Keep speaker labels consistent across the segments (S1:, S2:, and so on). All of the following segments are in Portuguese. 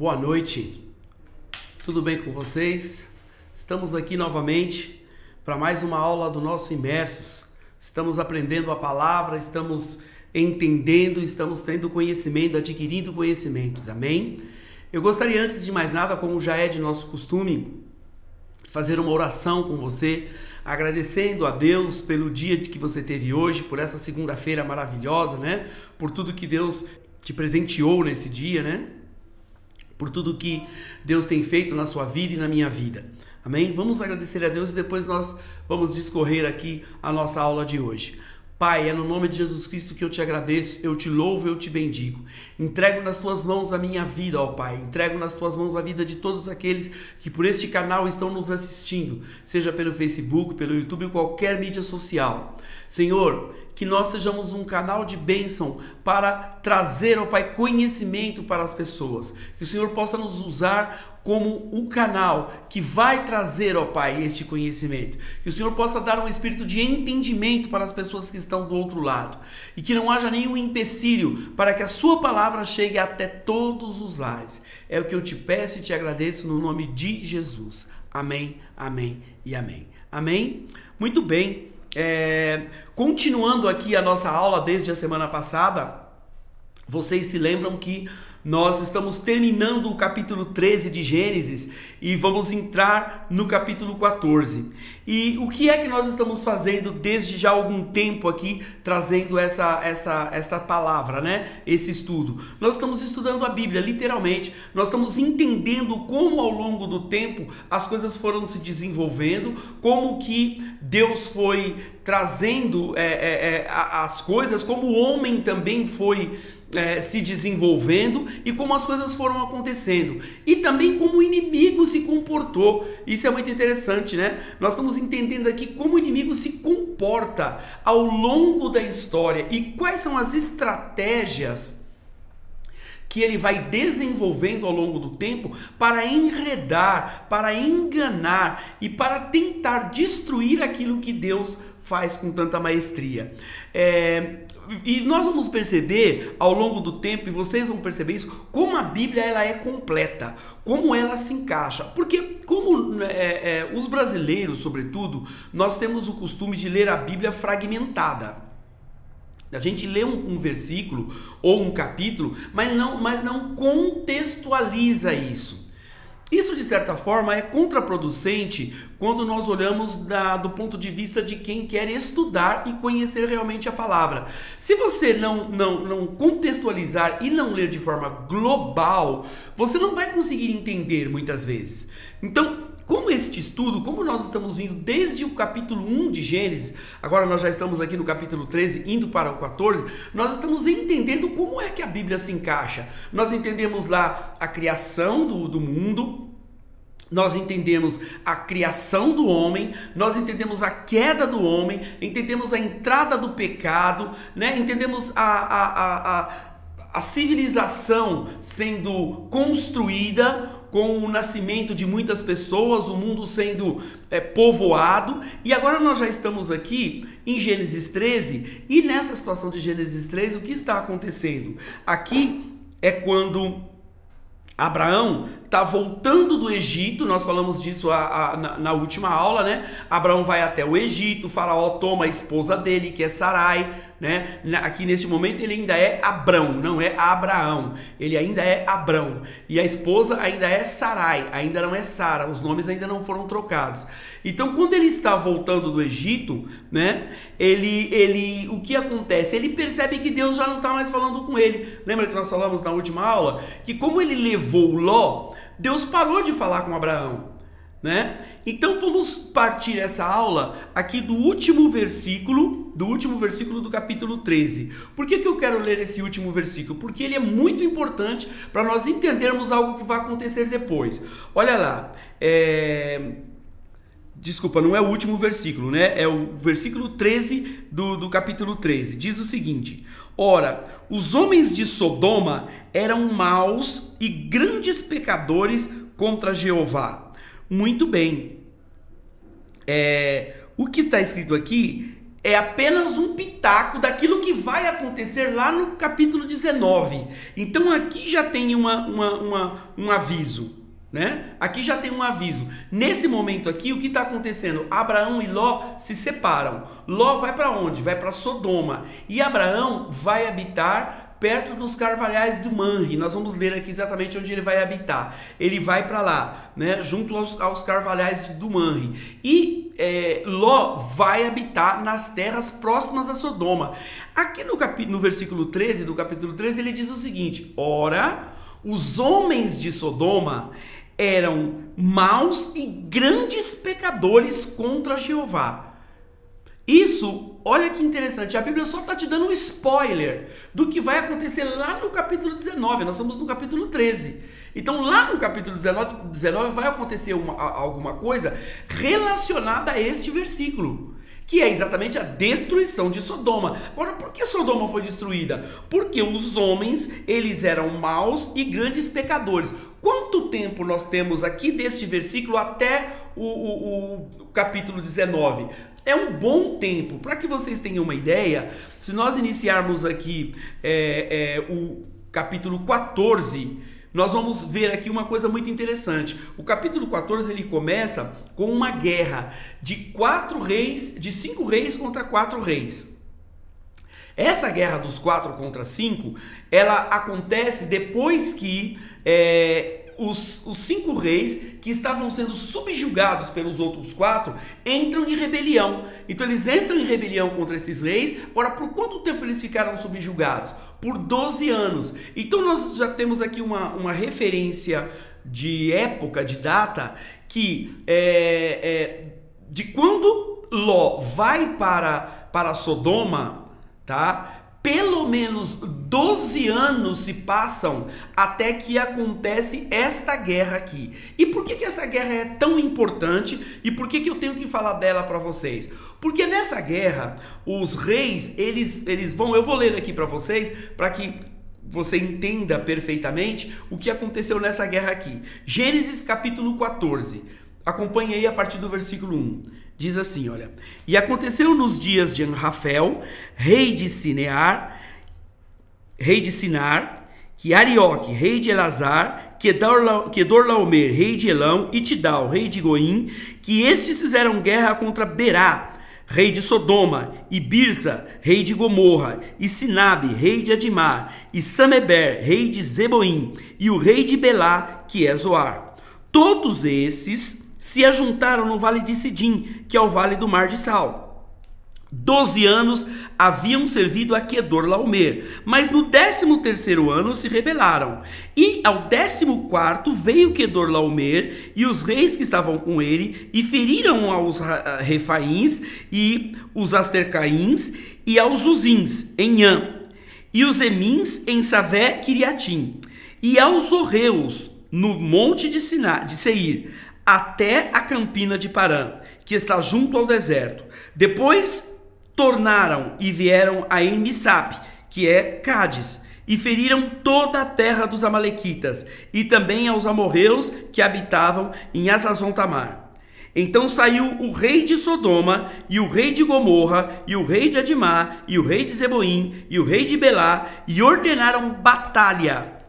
S1: Boa noite, tudo bem com vocês? Estamos aqui novamente para mais uma aula do nosso Imersos. Estamos aprendendo a palavra, estamos entendendo, estamos tendo conhecimento, adquirindo conhecimentos, amém? Eu gostaria, antes de mais nada, como já é de nosso costume, fazer uma oração com você, agradecendo a Deus pelo dia que você teve hoje, por essa segunda-feira maravilhosa, né? Por tudo que Deus te presenteou nesse dia, né? Por tudo que Deus tem feito na sua vida e na minha vida. Amém? Vamos agradecer a Deus e depois nós vamos discorrer aqui a nossa aula de hoje. Pai, é no nome de Jesus Cristo que eu te agradeço, eu te louvo, eu te bendigo. Entrego nas tuas mãos a minha vida, ó Pai. Entrego nas tuas mãos a vida de todos aqueles que por este canal estão nos assistindo, seja pelo Facebook, pelo YouTube, qualquer mídia social. Senhor, que nós sejamos um canal de bênção para trazer, ó Pai, conhecimento para as pessoas. Que o Senhor possa nos usar como o canal que vai trazer, ó Pai, este conhecimento. Que o Senhor possa dar um espírito de entendimento para as pessoas que estão do outro lado. E que não haja nenhum empecilho para que a sua palavra chegue até todos os lares. É o que eu te peço e te agradeço no nome de Jesus. Amém, amém e amém. Amém? Muito bem. Continuando aqui a nossa aula desde a semana passada, vocês se lembram que nós estamos terminando o capítulo 13 de Gênesis e vamos entrar no capítulo 14. E o que é que nós estamos fazendo desde já algum tempo aqui, trazendo esta palavra, né? Esse estudo. Nós estamos estudando a Bíblia, literalmente. Nós estamos entendendo como ao longo do tempo as coisas foram se desenvolvendo, como que Deus foi trazendo as coisas, como o homem também foi se desenvolvendo e como as coisas foram acontecendo. E também como o inimigo se comportou. Isso é muito interessante, né? Nós estamos entendendo aqui como o inimigo se comporta ao longo da história e quais são as estratégias que ele vai desenvolvendo ao longo do tempo para enredar, para enganar e para tentar destruir aquilo que Deus faz com tanta maestria. E nós vamos perceber ao longo do tempo, e vocês vão perceber isso, como a Bíblia ela é completa, como ela se encaixa. Porque como os brasileiros, sobretudo, nós temos o costume de ler a Bíblia fragmentada. A gente lê um versículo ou um capítulo, mas não contextualiza isso. Isso, de certa forma, é contraproducente quando nós olhamos do ponto de vista de quem quer estudar e conhecer realmente a palavra. Se você não contextualizar e não ler de forma global, você não vai conseguir entender muitas vezes. Então, como este estudo, como nós estamos vindo desde o capítulo 1 de Gênesis, agora nós já estamos aqui no capítulo 13, indo para o 14, nós estamos entendendo como é que a Bíblia se encaixa. Nós entendemos lá a criação do mundo, nós entendemos a criação do homem, nós entendemos a queda do homem, entendemos a entrada do pecado, né? Entendemos a civilização sendo construída com o nascimento de muitas pessoas, o mundo sendo povoado. E agora nós já estamos aqui em Gênesis 13, e nessa situação de Gênesis 13, o que está acontecendo? Aqui é quando Abraão está voltando do Egito, nós falamos disso na última aula, né? Abraão vai até o Egito, o faraó toma a esposa dele, que é Sarai, né? Aqui neste momento ele ainda é Abrão, não é Abraão, ele ainda é Abrão, e a esposa ainda é Sarai, ainda não é Sara, os nomes ainda não foram trocados. Então, quando ele está voltando do Egito, né? O que acontece? Ele percebe que Deus já não está mais falando com ele. Lembra que nós falamos na última aula? Que como ele levou Ló, Deus parou de falar com Abraão, né? Então vamos partir essa aula aqui do último versículo do capítulo 13. Por que eu quero ler esse último versículo? Porque ele é muito importante para nós entendermos algo que vai acontecer depois. Olha lá, desculpa, não é o último versículo, né? É o versículo 13 do capítulo 13. Diz o seguinte: ora, os homens de Sodoma eram maus e grandes pecadores contra Jeová. Muito bem. O que está escrito aqui é apenas um pitaco daquilo que vai acontecer lá no capítulo 19. Então aqui já tem um aviso, né? Aqui já tem um aviso. Nesse momento aqui, o que está acontecendo? Abraão e Ló se separam. Ló vai para onde? Vai para Sodoma. E Abraão vai habitar perto dos carvalhais do Manre. Nós vamos ler aqui exatamente onde ele vai habitar. Ele vai para lá, né? Junto aos carvalhais do Manre. E Ló vai habitar nas terras próximas a Sodoma. Aqui no versículo 13 do capítulo 13, ele diz o seguinte: ora, os homens de Sodoma eram maus e grandes pecadores contra Jeová. Isso, olha que interessante, a Bíblia só está te dando um spoiler do que vai acontecer lá no capítulo 19, nós estamos no capítulo 13. Então lá no capítulo 19 vai acontecer alguma coisa relacionada a este versículo, que é exatamente a destruição de Sodoma. Agora, por que Sodoma foi destruída? Porque os homens, eles eram maus e grandes pecadores. Quanto tempo nós temos aqui deste versículo até o capítulo 19? É um bom tempo. Para que vocês tenham uma ideia, se nós iniciarmos aqui o capítulo 14, nós vamos ver aqui uma coisa muito interessante. O capítulo 14 ele começa com uma guerra de 5 reis contra 4 reis. Essa guerra dos 4 contra 5, ela acontece depois que os 5 reis que estavam sendo subjugados pelos outros 4 entram em rebelião. Então eles entram em rebelião contra esses reis. Agora, por quanto tempo eles ficaram subjugados? Por 12 anos. Então nós já temos aqui uma referência de época, de data, que de quando Ló vai para Sodoma, tá? Pelo menos 12 anos se passam até que acontece esta guerra aqui. E por que essa guerra é tão importante e por que eu tenho que falar dela para vocês? Porque nessa guerra, os reis, eles vão... Eu vou ler aqui para vocês, para que você entenda perfeitamente o que aconteceu nessa guerra aqui. Gênesis capítulo 14. Acompanhe aí a partir do versículo 1. Diz assim, olha: e aconteceu nos dias de Anrafel, rei de Sinar, que Arioque, rei de Elazar, Kedorlaomer, rei de Elão, e Tidal, rei de Goim, que estes fizeram guerra contra Berá, rei de Sodoma, e Birsa, rei de Gomorra, e Sinabe, rei de Adimar, e Sameber, rei de Zeboim, e o rei de Belá, que é Zoar. Todos esses se ajuntaram no vale de Sidim, que é o vale do Mar de Sal. 12 anos haviam servido a Kedorlaomer, mas no 13º ano se rebelaram. E ao 14º veio Kedorlaomer e os reis que estavam com ele, e feriram aos Refaíns e os Astercaíns e aos Uzins em An, e os Emins em Savé Kiriatim, e aos Orreus no monte de Seir, até a campina de Parã, que está junto ao deserto. Depois tornaram e vieram a Emisap, que é Cádiz, e feriram toda a terra dos amalequitas, e também aos amorreus que habitavam em Azazon Tamar. Então saiu o rei de Sodoma, e o rei de Gomorra, e o rei de Adimá, e o rei de Zeboim, e o rei de Belá, e ordenaram batalha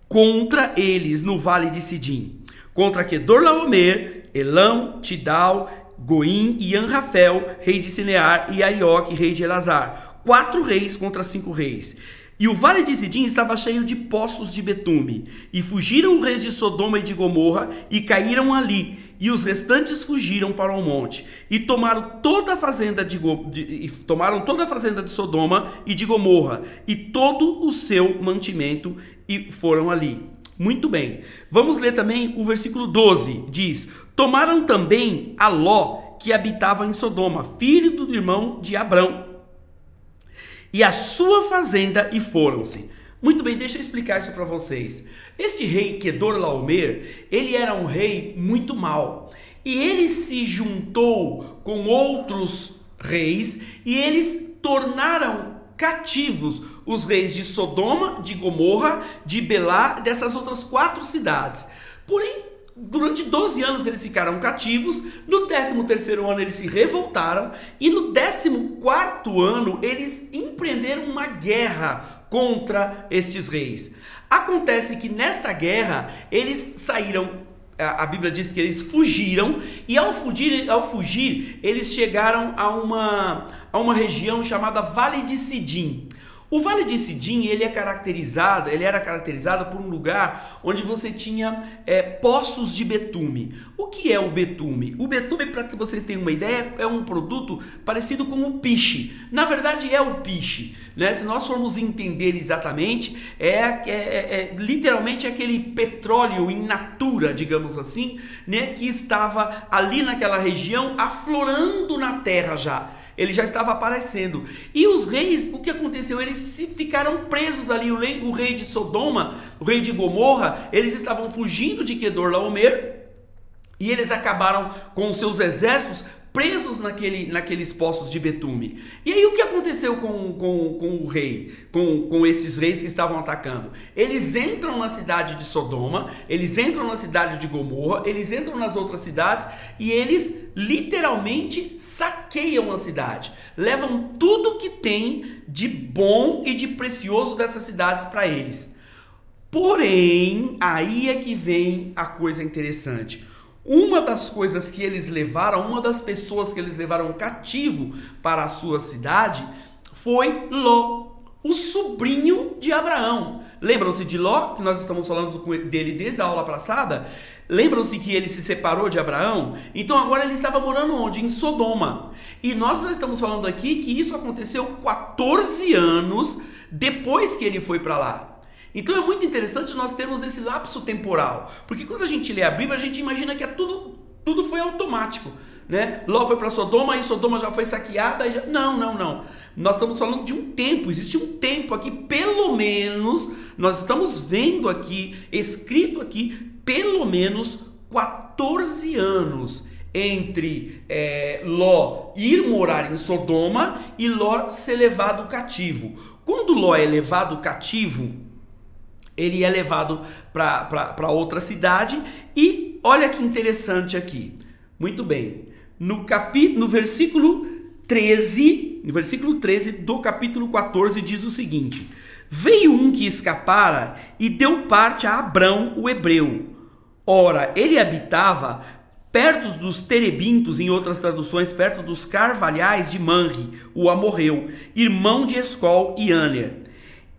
S1: contra eles no vale de Sidim, contra Kedorlaomer, Elão, Tidal, Goim e Anrafel, rei de Sinear, e Arioque, rei de Elazar. 4 reis contra 5 reis. E o vale de Sidim estava cheio de poços de betume. E fugiram os reis de Sodoma e de Gomorra e caíram ali. E os restantes fugiram para o monte. E tomaram toda a fazenda de Sodoma e de Gomorra. E todo o seu mantimento e foram ali. Muito bem. Vamos ler também o versículo 12. Diz: tomaram também a Ló, que habitava em Sodoma, filho do irmão de Abrão, e a sua fazenda, e foram-se. Muito bem, deixa eu explicar isso para vocês. Este rei Kedorlaomer, ele era um rei muito mau. E ele se juntou com outros reis e eles tornaram cativos os reis de Sodoma, de Gomorra, de Belá, dessas outras 4 cidades. Porém, Durante 12 anos eles ficaram cativos, no 13º ano eles se revoltaram e no 14º ano eles empreenderam uma guerra contra estes reis. Acontece que nesta guerra eles saíram, a Bíblia diz que eles fugiram, e ao fugir eles chegaram a uma região chamada Vale de Sidim. O Vale de Sidim ele era caracterizado por um lugar onde você tinha poços de betume. O que é o betume? O betume, para que vocês tenham uma ideia, é um produto parecido com o piche. Na verdade é o piche, né? Se nós formos entender exatamente, literalmente aquele petróleo in natura, digamos assim, né? Que estava ali naquela região aflorando na terra já. Ele já estava aparecendo. E os reis, o que aconteceu? Eles ficaram presos ali. O rei de Sodoma, o rei de Gomorra, eles estavam fugindo de Quedorlaomer e eles acabaram com os seus exércitos presos naqueles poços de betume. E aí o que aconteceu com o rei, com esses reis que estavam atacando? Eles entram na cidade de Sodoma, eles entram na cidade de Gomorra, eles entram nas outras cidades e eles literalmente saqueiam a cidade. Levam tudo que tem de bom e de precioso dessas cidades para eles. Porém, aí é que vem a coisa interessante. Uma das coisas que eles levaram, uma das pessoas que eles levaram cativo para a sua cidade foi Ló, o sobrinho de Abraão. Lembram-se de Ló, que nós estamos falando dele desde a aula passada? Lembram-se que ele se separou de Abraão? Então agora ele estava morando onde? Em Sodoma. E nós estamos falando aqui que isso aconteceu 14 anos depois que ele foi para lá. Então é muito interessante nós termos esse lapso temporal, porque quando a gente lê a Bíblia, a gente imagina que tudo foi automático, né? Ló foi para Sodoma e Sodoma já foi saqueada. Não. Nós estamos falando de um tempo, existe um tempo aqui, pelo menos, nós estamos vendo aqui, escrito aqui, pelo menos 14 anos entre Ló ir morar em Sodoma e Ló ser levado cativo. Quando Ló é levado cativo, ele é levado para outra cidade e olha que interessante aqui. Muito bem. No versículo 13 do capítulo 14 diz o seguinte: veio um que escapara e deu parte a Abrão, o hebreu. Ora, ele habitava perto dos terebintos, em outras traduções, perto dos carvalhais de Manre, o amorreu, irmão de Escol e Aner.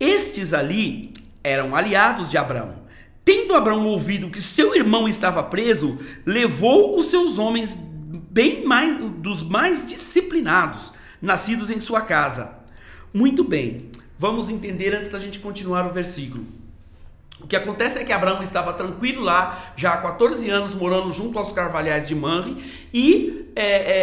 S1: Estes ali eram aliados de Abrão. Tendo Abrão ouvido que seu irmão estava preso, levou os seus homens dos mais disciplinados, nascidos em sua casa. Muito bem, vamos entender antes da gente continuar o versículo. O que acontece é que Abrão estava tranquilo lá, já há 14 anos, morando junto aos carvalhais de Manre, e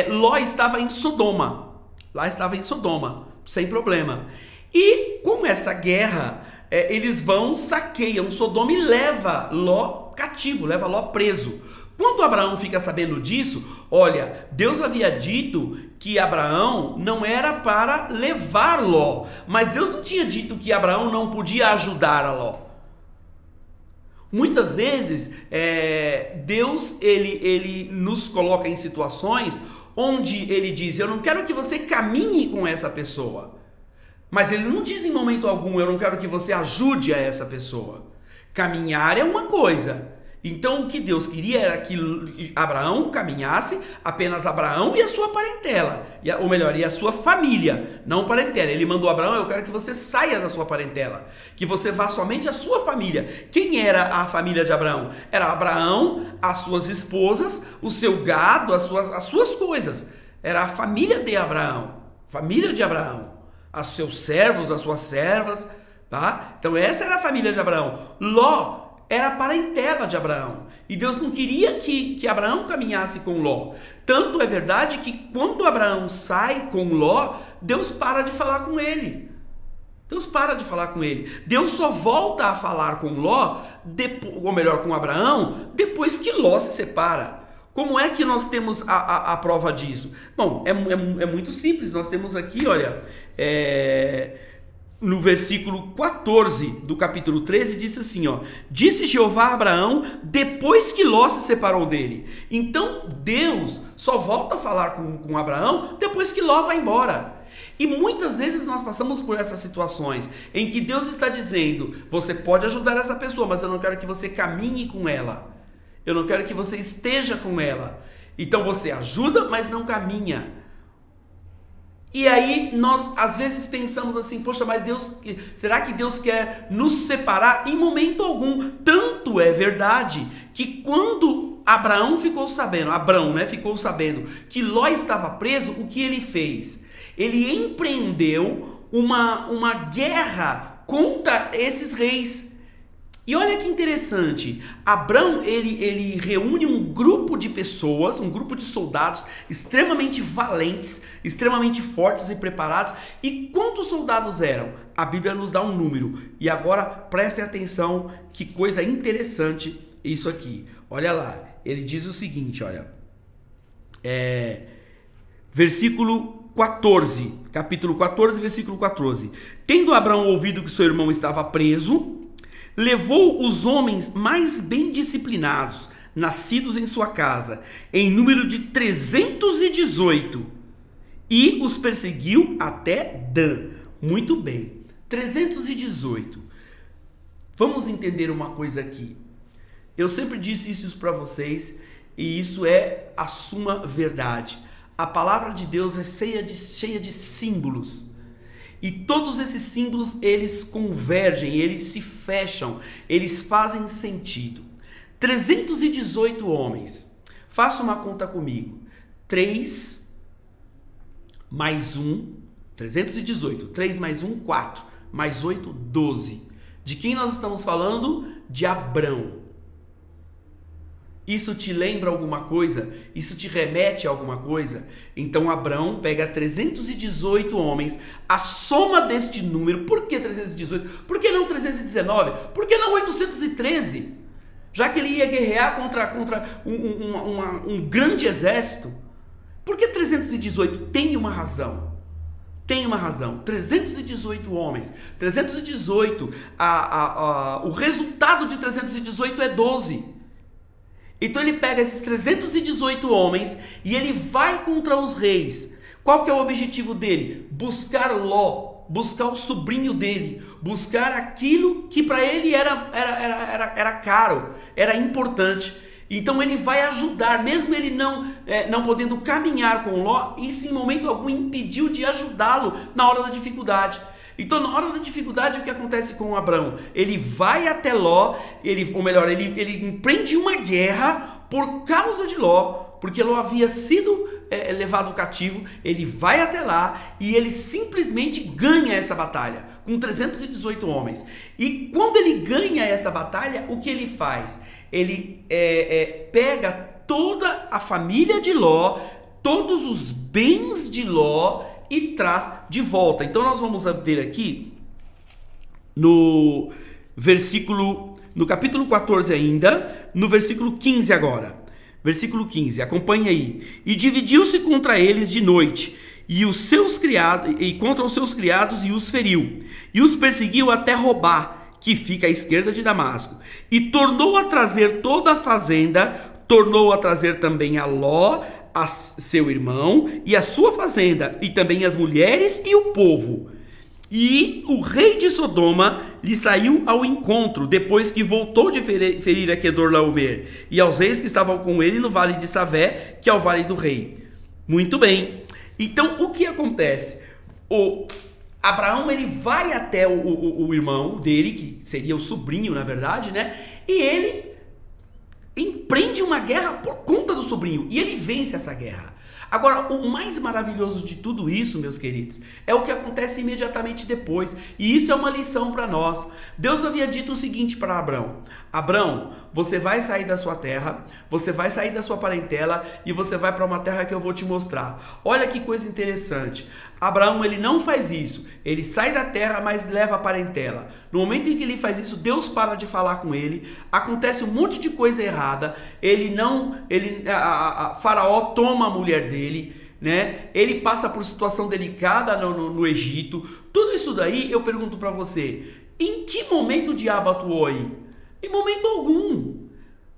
S1: Ló estava em Sodoma. Lá estava em Sodoma, sem problema. E com essa guerra, eles saqueiam Sodoma e leva Ló cativo, leva Ló preso. Quando Abraão fica sabendo disso, olha, Deus havia dito que Abraão não era para levar Ló, mas Deus não tinha dito que Abraão não podia ajudar a Ló. Muitas vezes, Deus ele nos coloca em situações onde ele diz: eu não quero que você caminhe com essa pessoa. Mas ele não diz em momento algum: eu não quero que você ajude a essa pessoa. Caminhar é uma coisa. Então o que Deus queria era que Abraão caminhasse, apenas Abraão e a sua parentela, ou melhor, e a sua família, não parentela. Ele mandou Abraão: eu quero que você saia da sua parentela, que você vá somente à sua família. Quem era a família de Abraão? Era Abraão, as suas esposas, o seu gado, as suas coisas. Era a família de Abraão, os seus servos, as suas servas, tá? Então essa era a família de Abraão. Ló era a parentela de Abraão. E Deus não queria que Abraão caminhasse com Ló. Tanto é verdade que quando Abraão sai com Ló, Deus para de falar com ele. Deus só volta a falar com Ló, ou melhor, com Abraão, depois que Ló se separa. Como é que nós temos a prova disso? Bom, é muito simples. Nós temos aqui, olha, no versículo 14 do capítulo 13, disse assim, ó: disse Jeová a Abraão depois que Ló se separou dele. Então Deus só volta a falar com Abraão depois que Ló vai embora. E muitas vezes nós passamos por essas situações em que Deus está dizendo: você pode ajudar essa pessoa, mas eu não quero que você caminhe com ela, eu não quero que você esteja com ela. Então você ajuda, mas não caminha. E aí nós às vezes pensamos assim: poxa, mas Deus, será que Deus quer nos separar? Em momento algum. Tanto é verdade que quando Abraão ficou sabendo que Ló estava preso, o que ele fez? Ele empreendeu uma guerra contra esses reis. E olha que interessante, Abraão ele reúne um grupo de pessoas, um grupo de soldados extremamente valentes, extremamente fortes e preparados. E quantos soldados eram? A Bíblia nos dá um número. E agora prestem atenção, que coisa interessante isso aqui. Olha lá, ele diz o seguinte, olha, versículo 14, capítulo 14, versículo 14. Tendo Abraão ouvido que seu irmão estava preso, levou os homens mais bem disciplinados, nascidos em sua casa, em número de 318, e os perseguiu até Dan. Muito bem, 318. Vamos entender uma coisa aqui. Eu sempre disse isso para vocês, e isso é a suma verdade. A palavra de Deus é cheia de símbolos. E todos esses símbolos, eles convergem, eles se fecham, eles fazem sentido. 318 homens. Faça uma conta comigo. 3 mais 1, 318. 3 mais 1, 4. Mais 8, 12. De quem nós estamos falando? De Abrão. Isso te lembra alguma coisa? Isso te remete a alguma coisa? Então Abrão pega 318 homens, a soma deste número. Por que 318? Por que não 319? Por que não 813? Já que ele ia guerrear contra um grande exército. Por que 318? Tem uma razão. Tem uma razão. 318 homens. 318, o resultado de 318 é 12. Então ele pega esses 318 homens e ele vai contra os reis. Qual que é o objetivo dele? Buscar Ló, buscar o sobrinho dele, buscar aquilo que para ele era caro, era importante. Então ele vai ajudar, mesmo ele não podendo caminhar com Ló, isso em momento algum impediu de ajudá-lo na hora da dificuldade. Então, na hora da dificuldade, o que acontece com Abrão? Ele vai até Ló, ele empreende uma guerra por causa de Ló, porque Ló havia sido levado cativo. Ele vai até lá e ele simplesmente ganha essa batalha com 318 homens. E quando ele ganha essa batalha, o que ele faz? Ele pega toda a família de Ló, todos os bens de Ló, e traz de volta. Então nós vamos ver aqui no capítulo 14 ainda, no versículo 15 agora. Versículo 15, acompanha aí. E dividiu-se contra eles de noite, e contra os seus criados, e os feriu, e os perseguiu até Robá, que fica à esquerda de Damasco, e tornou a trazer toda a fazenda, tornou a trazer também a Ló, a seu irmão, e a sua fazenda, e também as mulheres e o povo. E o rei de Sodoma lhe saiu ao encontro, depois que voltou de ferir a Quedorlaomer, e aos reis que estavam com ele no vale de Savé, que é o vale do rei. Muito bem. Então, o que acontece? Abraão, ele vai até o irmão dele, que seria o sobrinho, na verdade, né? E ele empreende uma guerra por conta do sobrinho, e ele vence essa guerra. Agora, o mais maravilhoso de tudo isso, meus queridos, é o que acontece imediatamente depois. E isso é uma lição para nós. Deus havia dito o seguinte para Abrão: Abrão, você vai sair da sua terra, você vai sair da sua parentela e você vai para uma terra que eu vou te mostrar. Olha que coisa interessante. Abraão, ele não faz isso. Ele sai da terra, mas leva a parentela. No momento em que ele faz isso, Deus para de falar com ele. Acontece um monte de coisa errada. Faraó toma a mulher dele, né? Ele passa por situação delicada no Egito. Tudo Tudo isso daí eu pergunto para você, em que momento o diabo atuou aí? Em momento algum.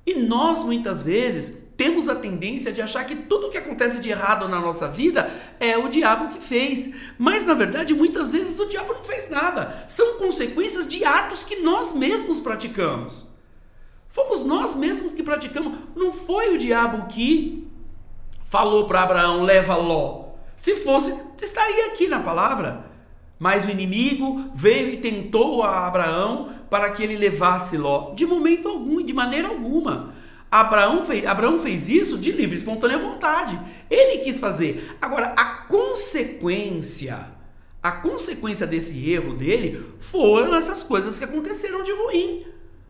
S1: E nós muitas vezes temos a tendência de achar que tudo que acontece de errado na nossa vida é o diabo que fez. Mas na verdade muitas vezes o diabo não fez nada. São consequências de atos que nós mesmos praticamos. Fomos nós mesmos que praticamos. Não foi o diabo que falou para Abraão, leva Ló. Se fosse, estaria aqui na palavra. Mas o inimigo veio e tentou a Abraão para que ele levasse Ló. De momento algum, de maneira alguma. Abraão fez isso de livre e espontânea vontade. Ele quis fazer. Agora, a consequência desse erro dele foram essas coisas que aconteceram de ruim.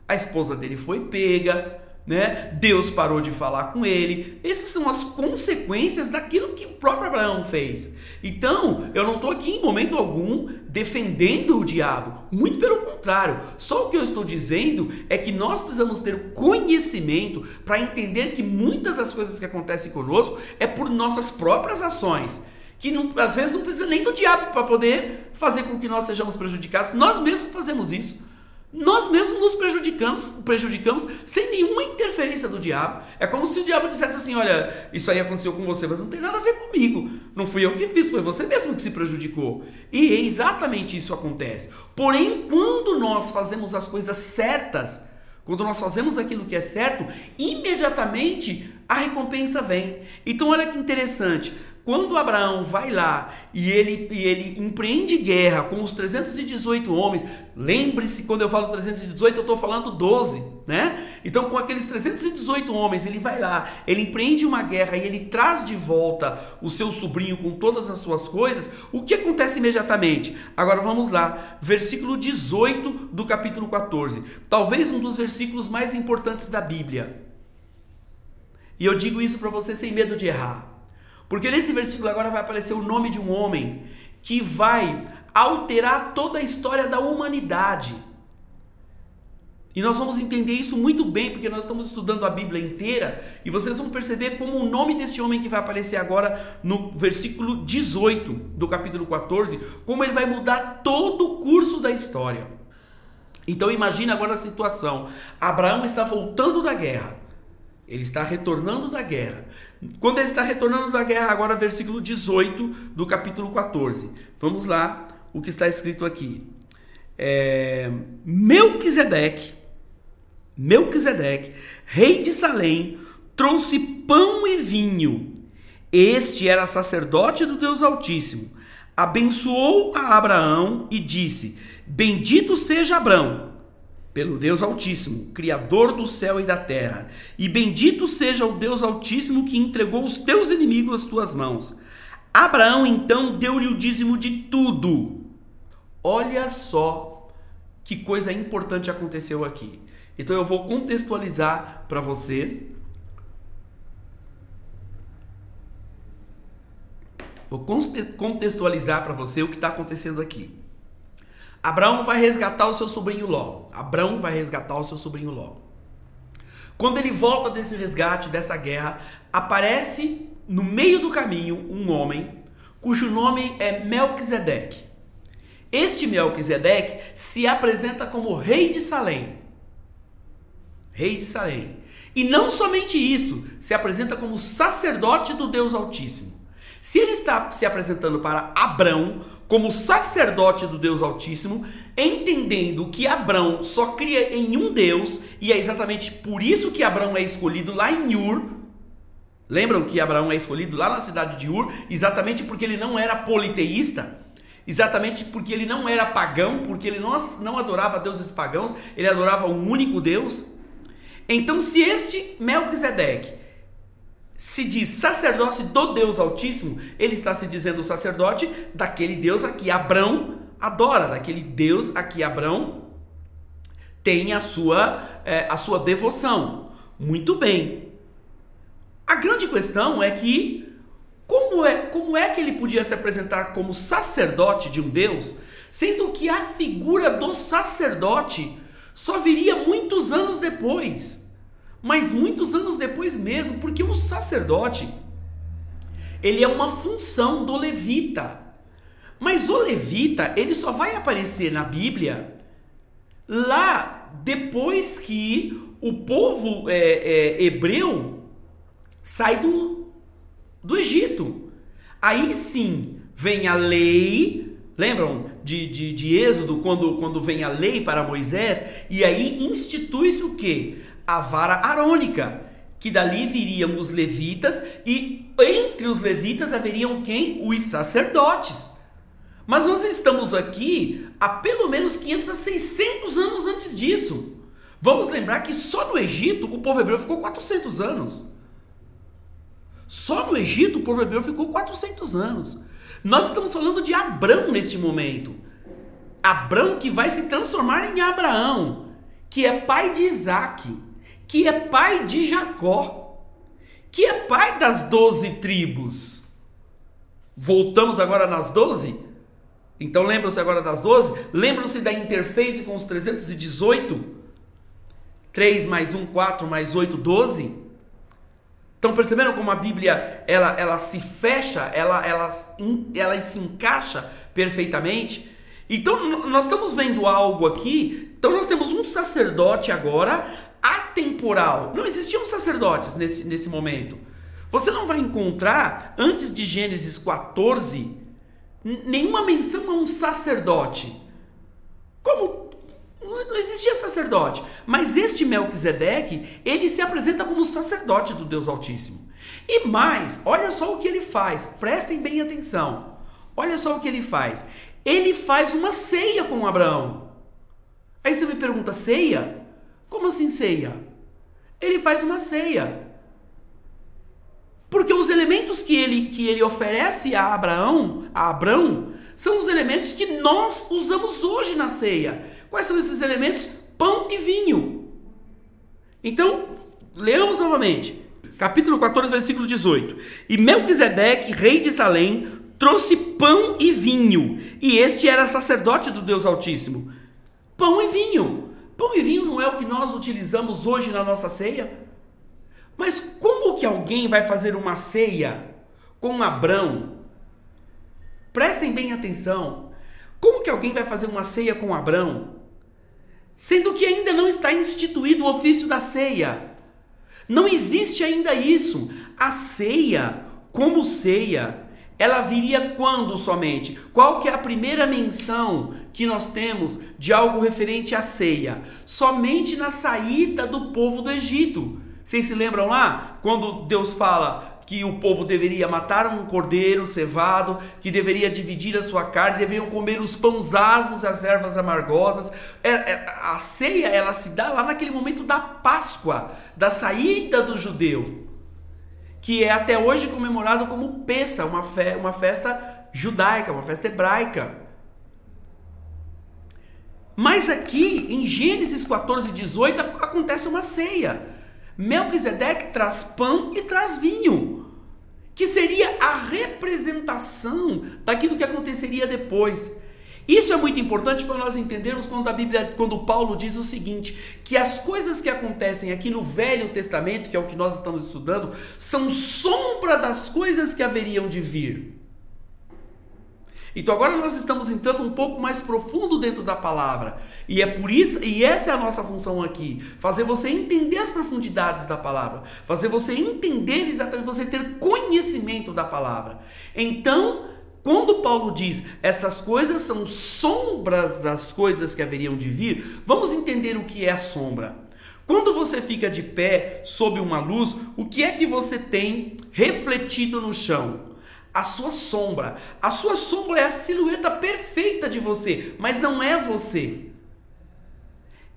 S1: A esposa dele foi pega, né? Deus parou de falar com ele. Essas são as consequências daquilo que o próprio Abraão fez. Então, eu não estou aqui em momento algum defendendo o diabo. Muito pelo contrário. Só o que eu estou dizendo é que nós precisamos ter conhecimento para entender que muitas das coisas que acontecem conosco é por nossas próprias ações. Que às vezes não precisa nem do diabo para poder fazer com que nós sejamos prejudicados. Nós mesmos fazemos isso. Nós mesmos nos prejudicamos sem nenhuma interferência do diabo. É como se o diabo dissesse assim, olha, isso aí aconteceu com você, mas não tem nada a ver comigo. Não fui eu que fiz, foi você mesmo que se prejudicou. E exatamente isso acontece. Porém, quando nós fazemos as coisas certas, quando nós fazemos aquilo que é certo, imediatamente a recompensa vem. Então olha que interessante. Quando Abraão vai lá e ele empreende guerra com os 318 homens, lembre-se, quando eu falo 318, eu estou falando 12, né? Então, com aqueles 318 homens, ele vai lá, ele empreende uma guerra e ele traz de volta o seu sobrinho com todas as suas coisas. O que acontece imediatamente? Agora vamos lá, versículo 18 do capítulo 14. Talvez um dos versículos mais importantes da Bíblia. E eu digo isso para você sem medo de errar. Porque nesse versículo agora vai aparecer o nome de um homem que vai alterar toda a história da humanidade. E nós vamos entender isso muito bem, porque nós estamos estudando a Bíblia inteira, e vocês vão perceber como o nome deste homem que vai aparecer agora no versículo 18 do capítulo 14, como ele vai mudar todo o curso da história. Então imagina agora a situação. Abraão está voltando da guerra. Ele está retornando da guerra. Quando ele está retornando da guerra, agora versículo 18 do capítulo 14. Vamos lá, o que está escrito aqui. Melquisedeque, rei de Salém, trouxe pão e vinho. Este era sacerdote do Deus Altíssimo. Abençoou a Abraão e disse: bendito seja Abraão pelo Deus Altíssimo, Criador do céu e da terra, e bendito seja o Deus Altíssimo que entregou os teus inimigos às tuas mãos. Abraão então deu-lhe o dízimo de tudo. Olha só que coisa importante aconteceu aqui. Então eu vou contextualizar para você. Vou contextualizar para você o que está acontecendo aqui. Abraão vai resgatar o seu sobrinho Ló. Quando ele volta desse resgate, dessa guerra, aparece no meio do caminho um homem cujo nome é Melquisedeque. Este Melquisedeque se apresenta como rei de Salém. E não somente isso, se apresenta como sacerdote do Deus Altíssimo. Se ele está se apresentando para Abrão como sacerdote do Deus Altíssimo, entendendo que Abrão só cria em um Deus, e é exatamente por isso que Abrão é escolhido lá em Ur. Lembram que Abraão é escolhido lá na cidade de Ur, exatamente porque ele não era politeísta, exatamente porque ele não era pagão, porque ele não adorava deuses pagãos, ele adorava um único Deus. Então, se este Melquisedeque se diz sacerdote do Deus Altíssimo, ele está se dizendo sacerdote daquele Deus a que Abrão adora, daquele Deus a que Abrão tem a sua devoção. Muito bem. A grande questão é que como é que ele podia se apresentar como sacerdote de um Deus, sendo que a figura do sacerdote só viria muitos anos depois? Mas muitos anos depois mesmo, porque o sacerdote, ele é uma função do levita. Mas o levita, ele só vai aparecer na Bíblia lá depois que o povo hebreu sai do Egito. Aí sim vem a lei. Lembram de Êxodo, quando vem a lei para Moisés? E aí institui-se o quê? A vara arônica, que dali viriam os levitas, e entre os levitas haveriam quem? Os sacerdotes. Mas nós estamos aqui há pelo menos 500 a 600 anos antes disso. Vamos lembrar que só no Egito o povo hebreu ficou 400 anos. Só no Egito o povo hebreu ficou 400 anos. Nós estamos falando de Abrão neste momento. Abrão que vai se transformar em Abraão, que é pai de Isaac, que é pai de Jacó, que é pai das 12 tribos. Voltamos agora nas 12? Então lembram-se agora das 12? Lembram-se da interface com os 318? 3 mais 1, 4 mais 8, 12? Estão percebendo como a Bíblia ela se fecha, ela se encaixa perfeitamente? Então nós estamos vendo algo aqui. Então nós temos um sacerdote agora atemporal. Não existiam sacerdotes nesse momento. Você não vai encontrar, antes de Gênesis 14, nenhuma menção a um sacerdote. Como? Não existia sacerdote. Mas este Melquisedeque, ele se apresenta como sacerdote do Deus Altíssimo. E mais, olha só o que ele faz. Prestem bem atenção. Olha só o que ele faz. Ele faz uma ceia com Abraão. Aí você me pergunta, ceia? Como assim ceia? Ele faz uma ceia. Porque os elementos que ele oferece a Abrão, são os elementos que nós usamos hoje na ceia. Quais são esses elementos? Pão e vinho. Então, leamos novamente. Capítulo 14, versículo 18. E Melquisedeque, rei de Salém, trouxe pão e vinho. E este era sacerdote do Deus Altíssimo. Pão e vinho. Pão e vinho não é o que nós utilizamos hoje na nossa ceia? Mas como que alguém vai fazer uma ceia com Abrão? Prestem bem atenção. Como que alguém vai fazer uma ceia com Abrão, sendo que ainda não está instituído o ofício da ceia? Não existe ainda isso. A ceia, como ceia, ela viria quando somente? Qual que é a primeira menção que nós temos de algo referente à ceia? Somente na saída do povo do Egito. Vocês se lembram lá? Quando Deus fala que o povo deveria matar um cordeiro cevado, que deveria dividir a sua carne, deveriam comer os pães asmos e as ervas amargosas. A ceia, ela se dá lá naquele momento da Páscoa, da saída do judeu, que é até hoje comemorado como Pessa, uma festa judaica, uma festa hebraica. Mas aqui, em Gênesis 14, 18, acontece uma ceia. Melquisedeque traz pão e traz vinho, que seria a representação daquilo que aconteceria depois. Isso é muito importante para nós entendermos quando Paulo diz o seguinte, que as coisas que acontecem aqui no Velho Testamento, que é o que nós estamos estudando, são sombra das coisas que haveriam de vir. Então agora nós estamos entrando um pouco mais profundo dentro da palavra. E é por isso, e essa é a nossa função aqui, fazer você entender as profundidades da palavra, fazer você entender exatamente, você ter conhecimento da palavra. Então, quando Paulo diz, estas coisas são sombras das coisas que haveriam de vir, vamos entender o que é a sombra. Quando você fica de pé sob uma luz, o que é que você tem refletido no chão? A sua sombra. A sua sombra é a silhueta perfeita de você, mas não é você.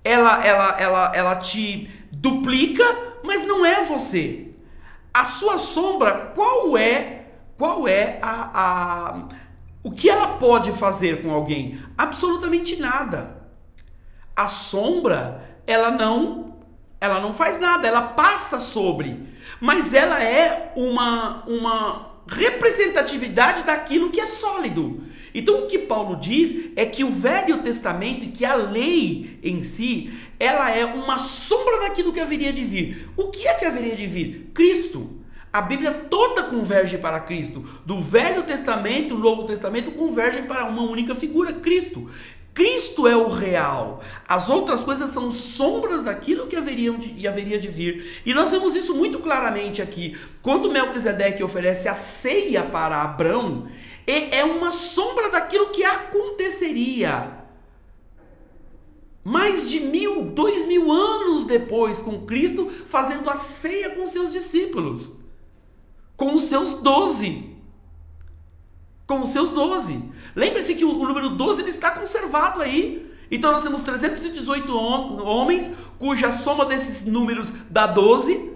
S1: Ela te duplica, mas não é você. A sua sombra, qual é o que ela pode fazer com alguém? Absolutamente nada. A sombra, ela não faz nada, ela passa sobre, mas ela é uma representatividade daquilo que é sólido. Então o que Paulo diz é que o Velho Testamento e que a lei em si, ela é uma sombra daquilo que haveria de vir. O que é que haveria de vir? Cristo. A Bíblia toda converge para Cristo. Do Velho Testamento e o Novo Testamento convergem para uma única figura, Cristo. Cristo é o real. As outras coisas são sombras daquilo que haveria de vir. E nós vemos isso muito claramente aqui. Quando Melquisedeque oferece a ceia para Abrão, é uma sombra daquilo que aconteceria. Mais de 2000 anos depois, com Cristo fazendo a ceia com seus discípulos. Com os seus 12. Com os seus 12. Lembre-se que o número 12 ele está conservado aí. Então nós temos 318 homens, cuja soma desses números dá 12.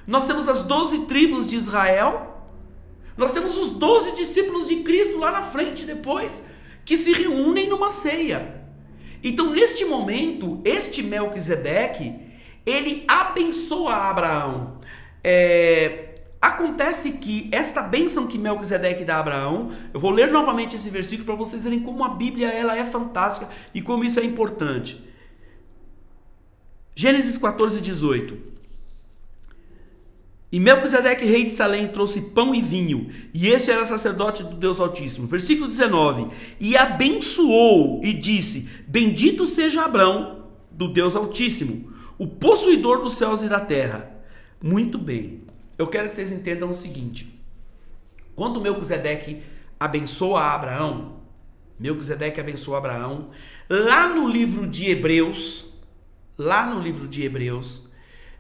S1: Nós temos as 12 tribos de Israel. Nós temos os 12 discípulos de Cristo lá na frente depois, que se reúnem numa ceia. Então neste momento, este Melquisedeque, ele abençoa Abraão. Acontece que esta bênção que Melquisedeque dá a Abraão, eu vou ler novamente esse versículo para vocês verem como a Bíblia ela é fantástica e como isso é importante. Gênesis 14, 18. E Melquisedeque, rei de Salém, trouxe pão e vinho, e este era sacerdote do Deus Altíssimo. Versículo 19. E abençoou e disse: bendito seja Abrão do Deus Altíssimo, o possuidor dos céus e da terra. Muito bem. Eu quero que vocês entendam o seguinte. Quando Melquisedeque abençoa Abraão, lá no livro de Hebreus,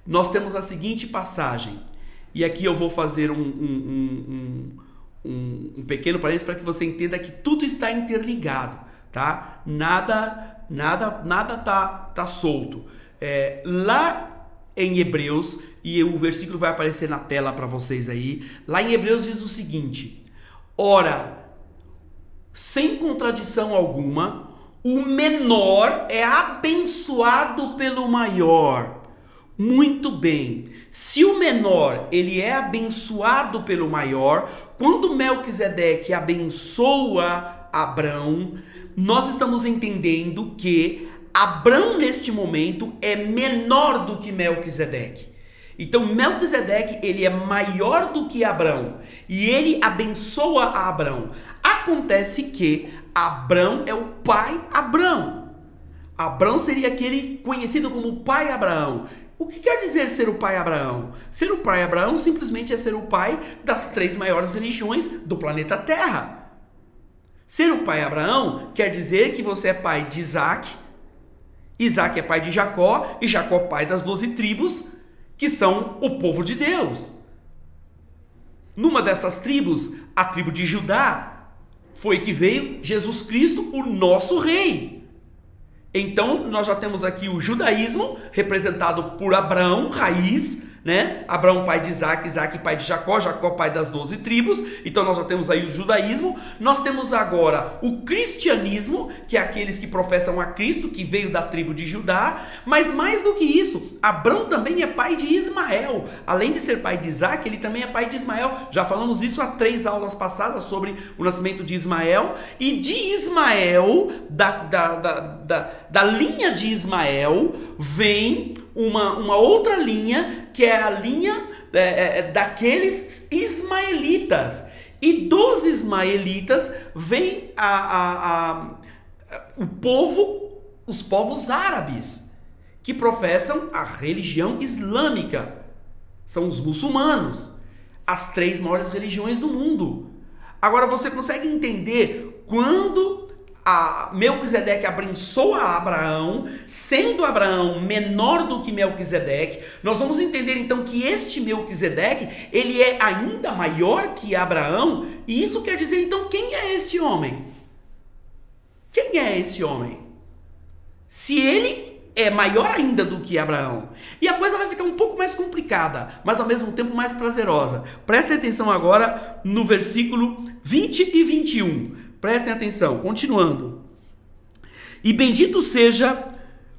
S1: nós temos a seguinte passagem. E aqui eu vou fazer um pequeno parênteses para que você entenda que tudo está interligado, tá? Nada tá solto. Lá em Hebreus, e o versículo vai aparecer na tela para vocês aí. Lá em Hebreus diz o seguinte: ora, sem contradição alguma, o menor é abençoado pelo maior. Muito bem. Se o menor ele é abençoado pelo maior, quando Melquisedeque abençoa Abrão, nós estamos entendendo que Abrão neste momento é menor do que Melquisedeque. Então Melquisedeque ele é maior do que Abrão e ele abençoa a Abrão. Acontece que Abrão é o pai Abrão. Abrão seria aquele conhecido como pai Abraão. O que quer dizer ser o pai Abraão? Ser o pai Abraão simplesmente é ser o pai das 3 maiores religiões do planeta Terra. Ser o pai Abraão quer dizer que você é pai de Isaac, Isaac é pai de Jacó e Jacó pai das 12 tribos, que são o povo de Deus. Numa dessas tribos, a tribo de Judá, foi que veio Jesus Cristo, o nosso rei. Então, nós já temos aqui o judaísmo, representado por Abraão, raiz, né? Abraão pai de Isaac, Isaac pai de Jacó, Jacó pai das 12 tribos. Então nós já temos aí o judaísmo. Nós temos agora o cristianismo, que é aqueles que professam a Cristo, que veio da tribo de Judá. Mas mais do que isso, Abraão também é pai de Ismael. Além de ser pai de Isaac, ele também é pai de Ismael. Já falamos isso há 3 aulas passadas sobre o nascimento de Ismael. E de Ismael, da linha de Ismael, vem uma outra linha, que é a linha daqueles ismaelitas. E dos ismaelitas vem os povos árabes, que professam a religião islâmica. São os muçulmanos, as 3 maiores religiões do mundo. Agora você consegue entender quando Melquisedeque abençoa Abraão, sendo Abraão menor do que Melquisedeque, nós vamos entender então que este Melquisedeque, ele é ainda maior que Abraão, e isso quer dizer então quem é este homem? Quem é esse homem? Se ele é maior ainda do que Abraão. E a coisa vai ficar um pouco mais complicada, mas ao mesmo tempo mais prazerosa. Prestem atenção agora no versículo 20 e 21. Prestem atenção, continuando. E bendito seja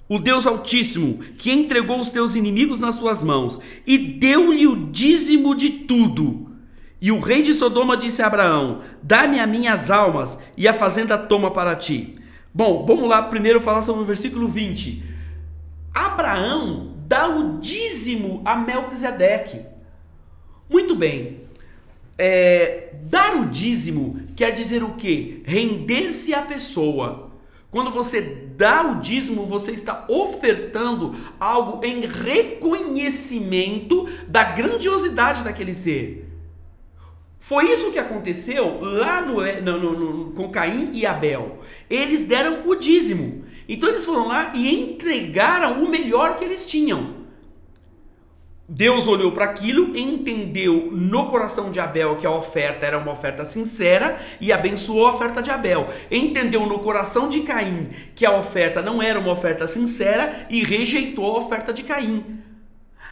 S1: o Deus Altíssimo, que entregou os teus inimigos nas tuas mãos, e deu-lhe o dízimo de tudo. E o rei de Sodoma disse a Abraão: dá-me as minhas almas, e a fazenda toma para ti. Bom, vamos lá primeiro falar sobre o versículo 20. Abraão dá o dízimo a Melquisedeque. Muito bem. Dar o dízimo quer dizer o quê? Render-se à pessoa. Quando você dá o dízimo, você está ofertando algo em reconhecimento da grandiosidade daquele ser. Foi isso que aconteceu lá com Caim e Abel. Eles deram o dízimo. Então eles foram lá e entregaram o melhor que eles tinham. Deus olhou para aquilo, entendeu no coração de Abel que a oferta era uma oferta sincera e abençoou a oferta de Abel. Entendeu no coração de Caim que a oferta não era uma oferta sincera e rejeitou a oferta de Caim.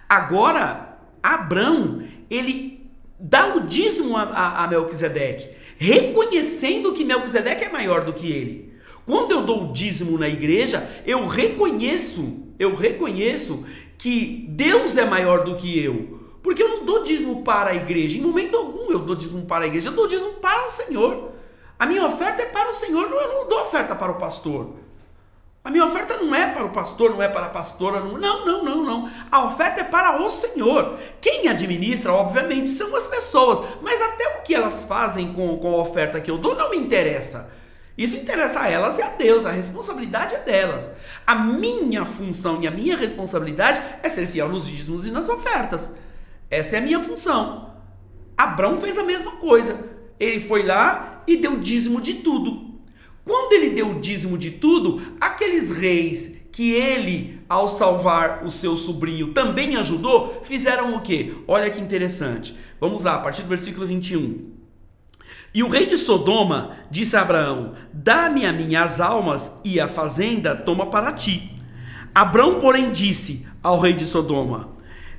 S1: Agora, Abrão, ele dá o dízimo a Melquisedeque, reconhecendo que Melquisedeque é maior do que ele. Quando eu dou o dízimo na igreja, eu reconheço que Deus é maior do que eu. Porque eu não dou dízimo para a igreja. Em momento algum eu dou dízimo para a igreja. Eu dou dízimo para o Senhor. A minha oferta é para o Senhor. Eu não dou oferta para o pastor. A minha oferta não é para o pastor, não é para a pastora. Não. A oferta é para o Senhor. Quem administra, obviamente, são as pessoas. Mas até o que elas fazem com a oferta que eu dou não me interessa. Isso interessa a elas e a Deus, a responsabilidade é delas. A minha função e a minha responsabilidade é ser fiel nos dízimos e nas ofertas. Essa é a minha função. Abrão fez a mesma coisa. Ele foi lá e deu dízimo de tudo. Quando ele deu o dízimo de tudo, aqueles reis que ele, ao salvar o seu sobrinho, também ajudou, fizeram o quê? Olha que interessante. Vamos lá, a partir do versículo 21. E o rei de Sodoma disse a Abraão: dá-me a minhas almas e a fazenda toma para ti. Abrão, porém, disse ao rei de Sodoma: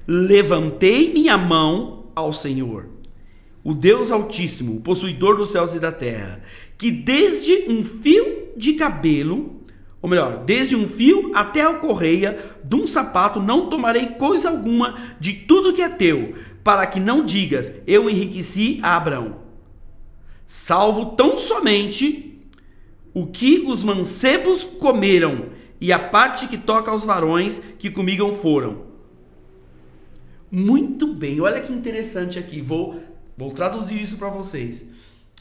S1: levantei minha mão ao Senhor, o Deus Altíssimo, o possuidor dos céus e da terra, que desde um fio de cabelo, ou melhor, desde um fio até a correia de um sapato, não tomarei coisa alguma de tudo que é teu, para que não digas: eu enriqueci a Abrão. Salvo tão somente o que os mancebos comeram e a parte que toca aos varões que comigo foram. Muito bem, olha que interessante aqui, vou traduzir isso para vocês.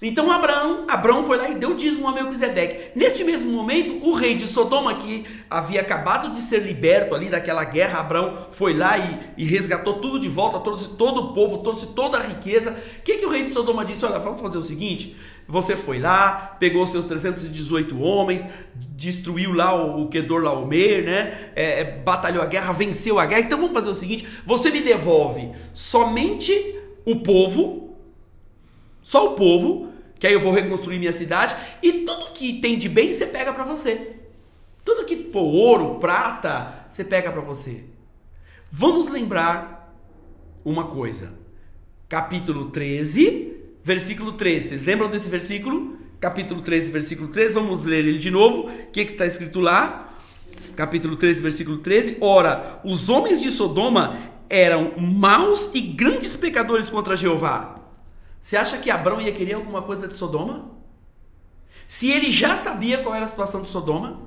S1: Então Abrão foi lá e deu dízimo a Melquisedeque. Neste mesmo momento, o rei de Sodoma, que havia acabado de ser liberto ali daquela guerra, Abrão foi lá e resgatou tudo de volta, trouxe todo o povo, trouxe toda a riqueza. O que o rei de Sodoma disse? Olha, vamos fazer o seguinte: você foi lá, pegou seus 318 homens, destruiu lá o Quedorlaomer, né? Batalhou a guerra, venceu a guerra. Então vamos fazer o seguinte: você me devolve somente o povo, só o povo, que aí eu vou reconstruir minha cidade, e tudo que tem de bem você pega para você. Tudo que for ouro, prata, você pega para você. Vamos lembrar uma coisa. Capítulo 13, versículo 13. Vocês lembram desse versículo? Capítulo 13, versículo 13. Vamos ler ele de novo. O que está escrito lá? Capítulo 13, versículo 13. Ora, os homens de Sodoma eram maus e grandes pecadores contra Jeová. Você acha que Abrão ia querer alguma coisa de Sodoma? Se ele já sabia qual era a situação de Sodoma?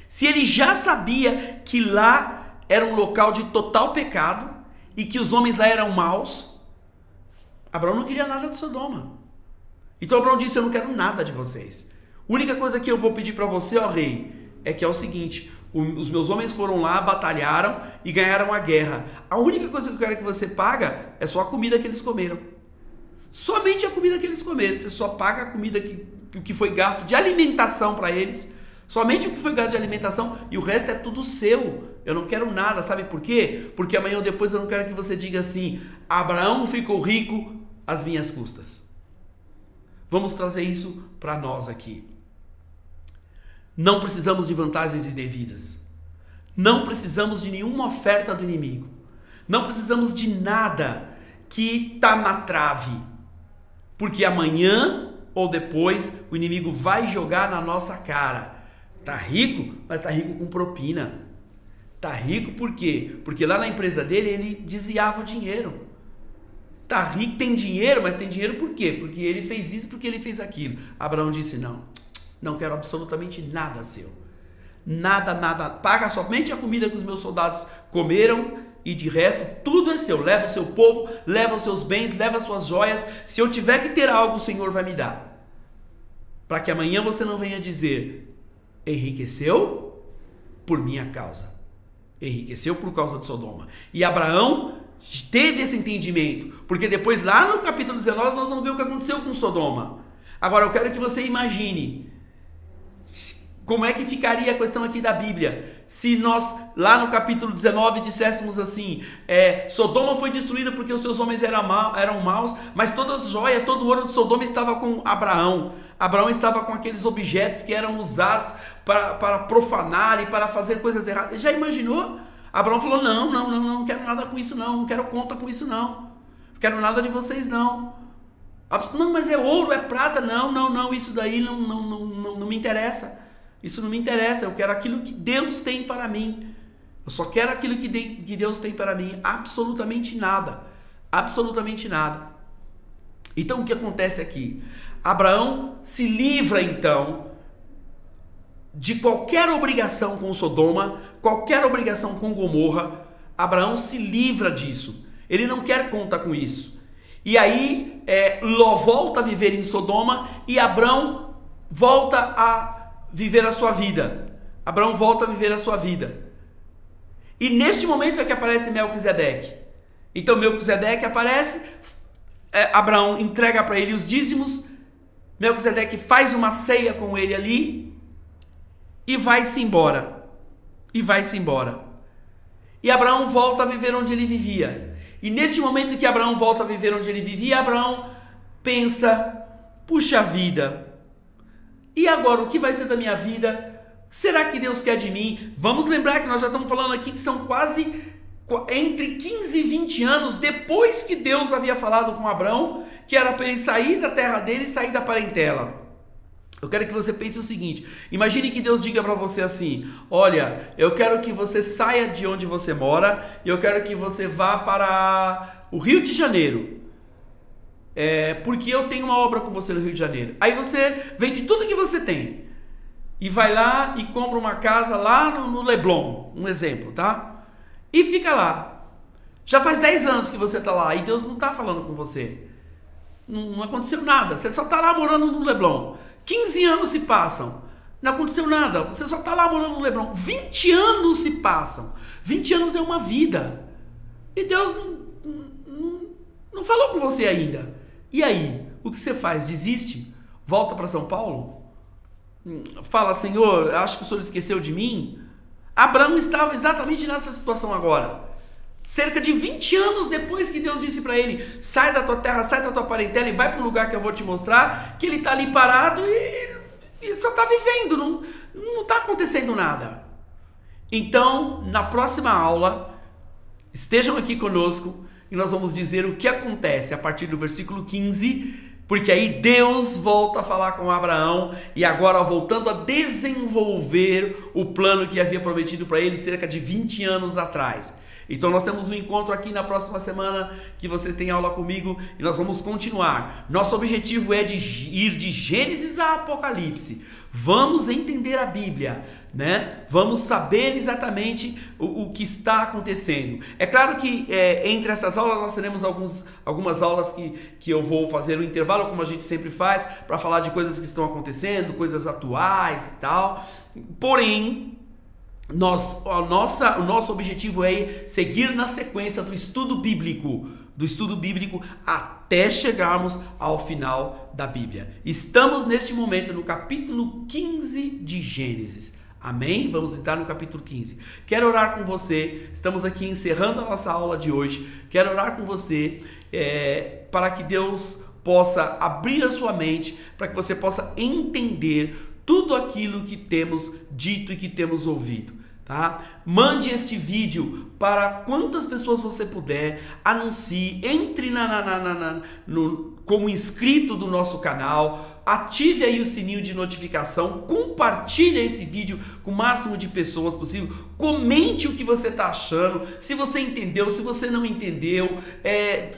S1: Se ele já sabia que lá era um local de total pecado e que os homens lá eram maus, Abrão não queria nada de Sodoma. Então Abrão disse: eu não quero nada de vocês. A única coisa que eu vou pedir para você, ó rei, é que é o seguinte: os meus homens foram lá, batalharam e ganharam a guerra. A única coisa que eu quero que você paga é só a comida que eles comeram. Somente a comida que eles comeram. Você só paga a comida que foi gasto de alimentação para eles. Somente o que foi gasto de alimentação, e o resto é tudo seu. Eu não quero nada, sabe por quê? Porque amanhã ou depois eu não quero que você diga assim: Abraão ficou rico às minhas custas. Vamos trazer isso para nós aqui. Não precisamos de vantagens indevidas. Não precisamos de nenhuma oferta do inimigo. Não precisamos de nada que está na trave. Porque amanhã ou depois o inimigo vai jogar na nossa cara. Tá rico, mas tá rico com propina. Tá rico por quê? Porque lá na empresa dele ele desviava o dinheiro. Tá rico, tem dinheiro, mas tem dinheiro por quê? Porque ele fez isso, porque ele fez aquilo. Abraão disse: não quero absolutamente nada seu. Nada. Paga somente a comida que os meus soldados comeram e de resto tudo é seu. Leva o seu povo, leva os seus bens, leva as suas joias. Se eu tiver que ter algo, o Senhor vai me dar. Para que amanhã você não venha dizer: enriqueceu por minha causa. Enriqueceu por causa de Sodoma. E Abraão teve esse entendimento, porque depois lá no capítulo 19 nós vamos ver o que aconteceu com Sodoma. Agora eu quero que você imagine como é que ficaria a questão aqui da Bíblia se nós lá no capítulo 19 disséssemos assim: Sodoma foi destruída porque os seus homens eram maus, mas toda a joia, todo o ouro de Sodoma estava com Abraão. Abraão estava com aqueles objetos que eram usados para profanar e para fazer coisas erradas. Já imaginou? Abraão falou: não quero nada com isso não quero conta com isso não quero nada de vocês não. Não, mas é ouro, é prata, não, isso daí não me interessa. Isso não me interessa, eu quero aquilo que Deus tem para mim. Eu só quero aquilo que Deus tem para mim. Absolutamente nada. Absolutamente nada. Então o que acontece aqui? Abraão se livra então de qualquer obrigação com Sodoma, qualquer obrigação com Gomorra. Abraão se livra disso. Ele não quer conta com isso. E aí Ló volta a viver em Sodoma e Abraão volta a viver a sua vida. Abraão volta a viver a sua vida. E neste momento é que aparece Melquisedeque. Então Melquisedeque aparece, Abraão entrega para ele os dízimos, Melquisedeque faz uma ceia com ele ali e vai-se embora. E Abraão volta a viver onde ele vivia. E neste momento que Abraão volta a viver onde ele vivia, Abraão pensa: puxa vida, e agora, o que vai ser da minha vida? Será que Deus quer de mim? Vamos lembrar que nós já estamos falando aqui que são quase entre 15 e 20 anos depois que Deus havia falado com Abraão, que era para ele sair da terra dele e sair da parentela. Eu quero que você pense o seguinte: imagine que Deus diga para você assim: olha, eu quero que você saia de onde você mora e eu quero que você vá para o Rio de Janeiro. Porque eu tenho uma obra com você no Rio de Janeiro. Aí você vende tudo que você tem e vai lá e compra uma casa lá no Leblon, um exemplo, tá? E fica lá. Já faz 10 anos que você está lá e Deus não está falando com você. Não aconteceu nada. Você só está lá morando no Leblon. 15 anos se passam. Não aconteceu nada. Você só está lá morando no Leblon. 20 anos se passam. 20 anos é uma vida. E Deus não falou com você ainda. E aí, o que você faz? Desiste? Volta para São Paulo? Fala: Senhor, acho que o Senhor esqueceu de mim? Abraão estava exatamente nessa situação agora. Cerca de 20 anos depois que Deus disse para ele: sai da tua terra, sai da tua parentela e vai para um lugar que eu vou te mostrar, que ele está ali parado e só está vivendo, não está acontecendo nada. Então, na próxima aula, estejam aqui conosco, e nós vamos dizer o que acontece a partir do versículo 15, porque aí Deus volta a falar com Abraão, e agora voltando a desenvolver o plano que havia prometido para ele cerca de 20 anos atrás. Então nós temos um encontro aqui na próxima semana, que vocês têm aula comigo, e nós vamos continuar. Nosso objetivo é de ir de Gênesis a Apocalipse. Vamos entender a Bíblia, né? Vamos saber exatamente o que está acontecendo. É claro que entre essas aulas nós teremos algumas aulas que eu vou fazer no intervalo, como a gente sempre faz, para falar de coisas que estão acontecendo, coisas atuais e tal. Porém, o nosso objetivo é seguir na sequência do estudo bíblico até chegarmos ao final da Bíblia. Estamos neste momento no capítulo 15 de Gênesis. Amém? Vamos entrar no capítulo 15. Quero orar com você. Estamos aqui encerrando a nossa aula de hoje. Quero orar com você para que Deus possa abrir a sua mente, para que você possa entender tudo aquilo que temos dito e que temos ouvido. Tá? Mande este vídeo para quantas pessoas você puder, anuncie, entre como inscrito do nosso canal, ative aí o sininho de notificação, compartilhe esse vídeo com o máximo de pessoas possível, comente o que você está achando, se você entendeu, se você não entendeu,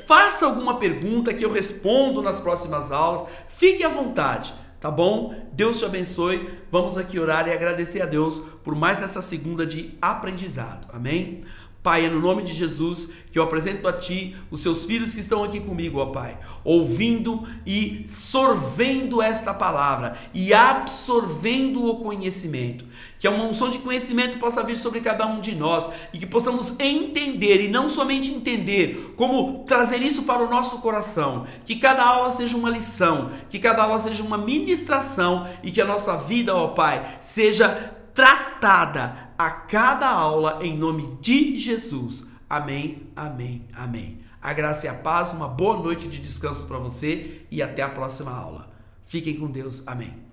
S1: faça alguma pergunta que eu respondo nas próximas aulas, fique à vontade. Tá bom? Deus te abençoe. Vamos aqui orar e agradecer a Deus por mais essa segunda de aprendizado. Amém? Pai, é no nome de Jesus que eu apresento a Ti os Seus filhos que estão aqui comigo, ó Pai, ouvindo e sorvendo esta palavra e absorvendo o conhecimento. Que uma unção de conhecimento possa vir sobre cada um de nós e que possamos entender, e não somente entender, como trazer isso para o nosso coração. Que cada aula seja uma lição, que cada aula seja uma ministração e que a nossa vida, ó Pai, seja tratada a cada aula em nome de Jesus. Amém, amém, amém. A graça e a paz, uma boa noite de descanso para você e até a próxima aula. Fiquem com Deus. Amém.